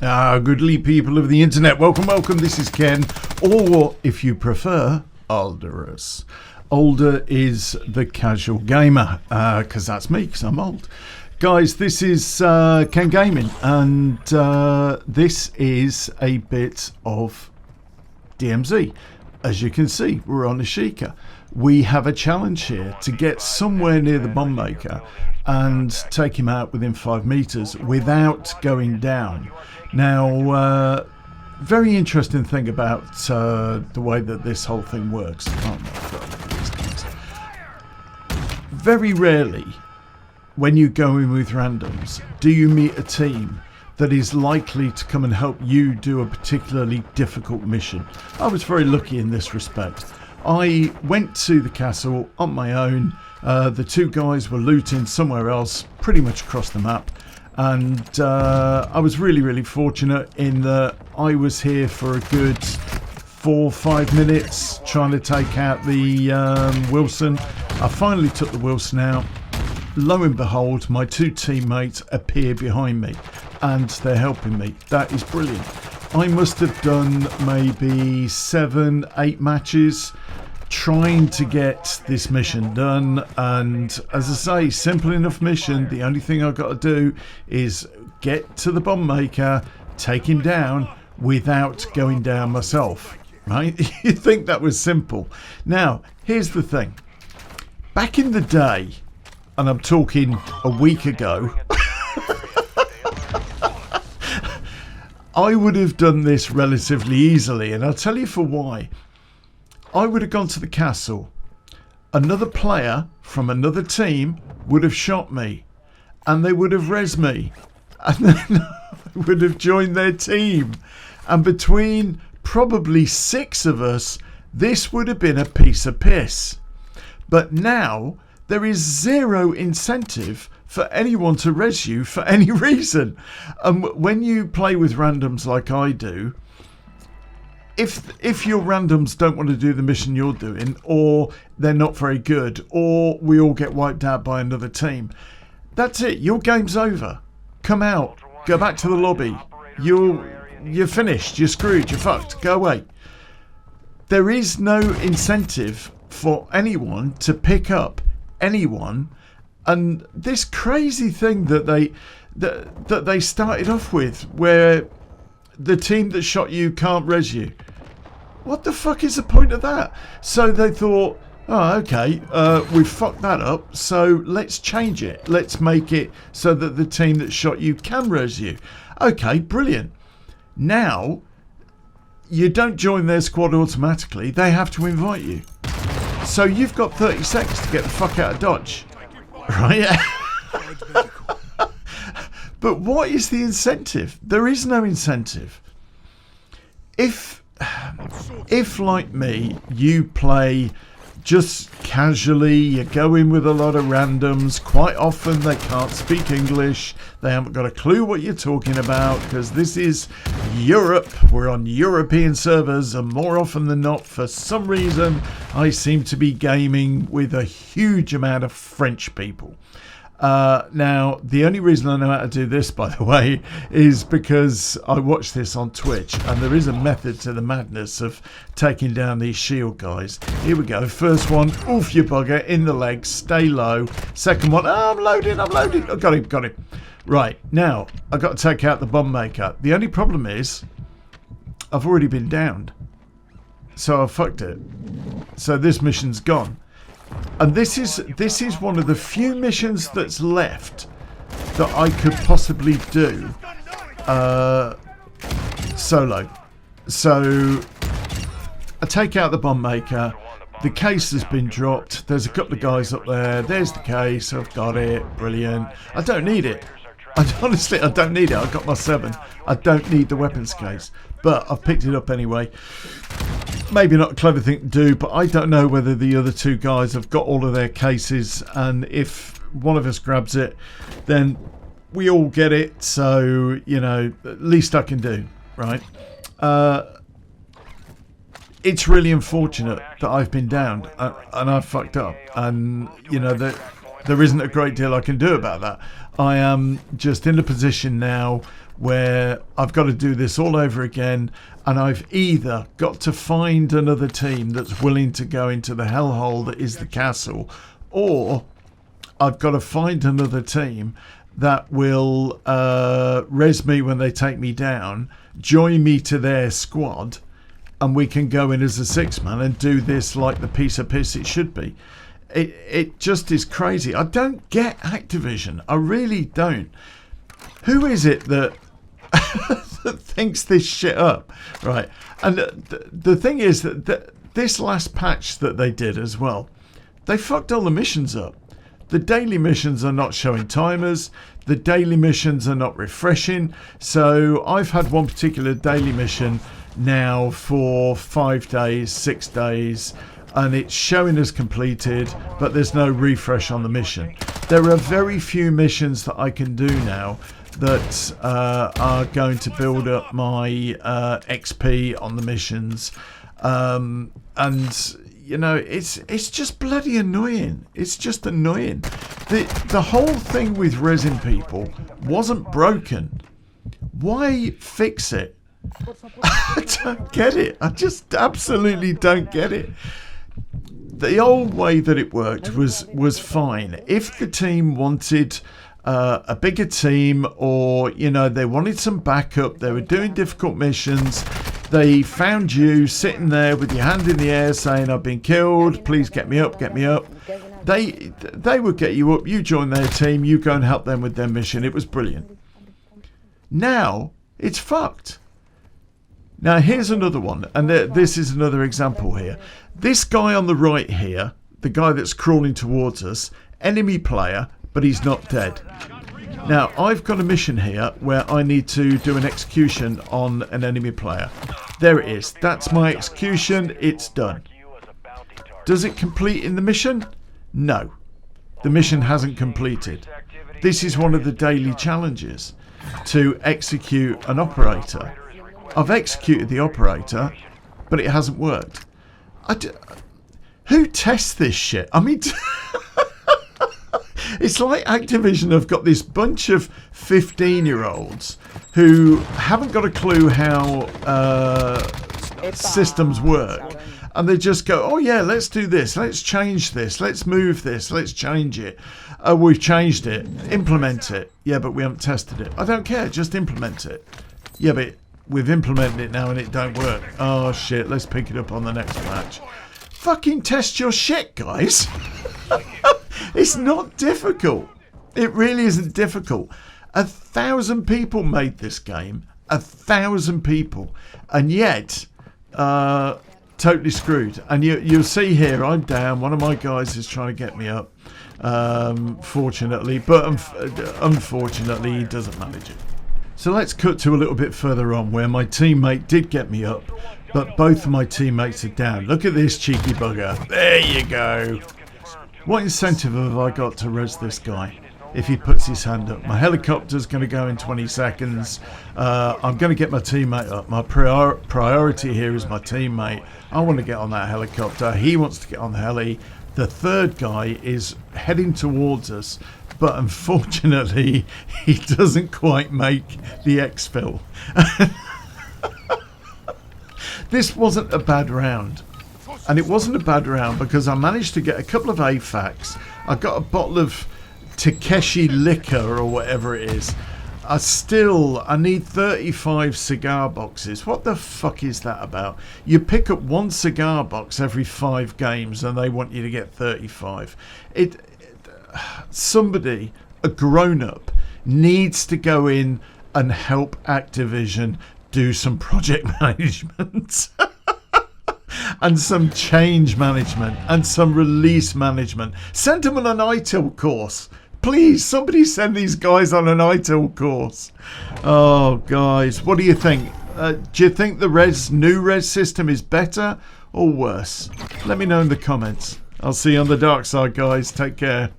Goodly people of the internet, welcome. This is Ken, or if you prefer, Alderus. Older is the casual gamer, because that's me, because I'm old. Guys, this is Ken Gaming, and this is a bit of DMZ. As you can see, we're on a Sheikah. We have a challenge here to get somewhere near the bomb maker and take him out within 5 meters without going down. Now, very interesting thing about the way that this whole thing works. Oh my God, look at these guys. Very rarely, when you go in with randoms, do you meet a team that is likely to come and help you do a particularly difficult mission. I was very lucky in this respect. I went to the castle on my own. The two guys were looting somewhere else, pretty much across the map. And I was really fortunate in that I was here for a good 4 or 5 minutes trying to take out the Wilson. I finally took the Wilson out. Lo and behold, my two teammates appear behind me and they're helping me. That is brilliant. I must have done maybe 7, 8 matches trying to get this mission done, and as I say, simple enough mission. The only thing I've got to do is get to the bomb maker, take him down without going down myself, right? You think that was simple. Now here's the thing, back in the day, and I'm talking a week ago, I would have done this relatively easily, and I'll tell you for why. I would have gone to the castle. Another player from another team would have shot me, and they would have res me, and then I would have joined their team. And between probably 6 of us, this would have been a piece of piss. But now there is zero incentive for anyone to res you for any reason. And when you play with randoms like I do, if your randoms don't want to do the mission you're doing, or they're not very good, or we all get wiped out by another team, that's it. Your game's over. Come out. Go back to the lobby. You're finished. You're screwed. You're fucked. Go away. There is no incentive for anyone to pick up anyone. And this crazy thing that they started off with, where the team that shot you can't res you. What the fuck is the point of that? So they thought, oh, okay, we've fucked that up, so let's change it. Let's make it so that the team that shot you can res you. Okay, brilliant. Now, you don't join their squad automatically. They have to invite you. So you've got 30 seconds to get the fuck out of Dodge. Right? But what is the incentive? There is no incentive. If like me, you play just casually, you go in with a lot of randoms, quite often they can't speak English, they haven't got a clue what you're talking about, because this is Europe, we're on European servers, and more often than not, for some reason, I seem to be gaming with a huge amount of French people. Now, the only reason I know how to do this, by the way, is because I watch this on Twitch, and there is a method to the madness of taking down these shield guys. Here we go. First one, oof, you bugger, in the legs, stay low. Second one, oh, I'm loading. Oh, got him. Right, now, I've got to take out the bomb maker. The only problem is, I've already been downed. So I fucked it. So this mission's gone. And this is one of the few missions that's left that I could possibly do solo. So I take out the bomb maker. The case has been dropped. There's a couple of guys up there. There's the case. I've got it. Brilliant. I don't need it. Honestly, I don't need it. I've got my 7. I don't need the weapons case. But I've picked it up anyway. Maybe not a clever thing to do, but I don't know whether the other 2 guys have got all of their cases, and if one of us grabs it, then we all get it. So, you know, least I can do, right? It's really unfortunate that I've been downed and I've fucked up, and you know that there isn't a great deal I can do about that. I am just in a position now where I've got to do this all over again, and I've either got to find another team that's willing to go into the hellhole that is the castle, or I've got to find another team that will res me when they take me down, join me to their squad, and we can go in as a 6-man and do this like the piece of piss it should be. It just is crazy. I don't get Activision. I really don't. Who is it that that thinks this shit up, right? And the thing is that this last patch that they did as well, they fucked all the missions up. The daily missions are not showing timers. The daily missions are not refreshing. So I've had one particular daily mission now for 5 days, 6 days, and it's showing as completed, but there's no refresh on the mission. There are very few missions that I can do now that are going to build up my XP on the missions, and you know, it's just bloody annoying. It's just annoying. The whole thing with resin people wasn't broken. Why fix it? I don't get it. I just absolutely don't get it. The old way that it worked was fine. If the team wanted a bigger team, or you know, they wanted some backup, they were doing difficult missions, they found you sitting there with your hand in the air saying, I've been killed, please get me up, get me up. They would get you up, you join their team, you go and help them with their mission. It was brilliant. Now it's fucked. Now here's another one, and this is another example here. This guy on the right here, the guy that's crawling towards us, enemy player, but he's not dead. Now I've got a mission here where I need to do an execution on an enemy player. There it is. That's my execution. It's done. Does it complete in the mission? No. The mission hasn't completed. This is one of the daily challenges, to execute an operator. I've executed the operator, but it hasn't worked. Who tests this shit? I mean, it's like Activision have got this bunch of 15-year-olds who haven't got a clue how systems work. And they just go, oh yeah, let's do this, let's change this, let's move this, let's change it. Oh, we've changed it, implement it. Yeah, but we haven't tested it. I don't care, just implement it. Yeah, but we've implemented it now and it don't work. Oh shit, let's pick it up on the next patch. Fucking test your shit, guys. It's not difficult. It really isn't difficult. 1,000 people made this game. 1,000 people. And yet, totally screwed. And you'll see here, I'm down. One of my guys is trying to get me up. Fortunately. But unfortunately, he doesn't manage it. So let's cut to a little bit further on where my teammate did get me up, but both of my teammates are down. Look at this cheeky bugger. There you go. What incentive have I got to res this guy if he puts his hand up? My helicopter's going to go in 20 seconds. I'm going to get my teammate up. My priority here is my teammate. I want to get on that helicopter. He wants to get on the heli. The third guy is heading towards us, but unfortunately he doesn't quite make the exfil. This wasn't a bad round. And it wasn't a bad round because I managed to get a couple of AFACs. I got a bottle of Takeshi liquor or whatever it is. I need 35 cigar boxes. What the fuck is that about? You pick up one cigar box every 5 games and they want you to get 35. Somebody, a grown-up, needs to go in and help Activision do some project management. And some change management and some release management. Send them on an ITIL course. Please, somebody send these guys on an ITIL course. Oh, guys, what do you think? Do you think the new res system is better or worse? Let me know in the comments. I'll see you on the dark side, guys. Take care.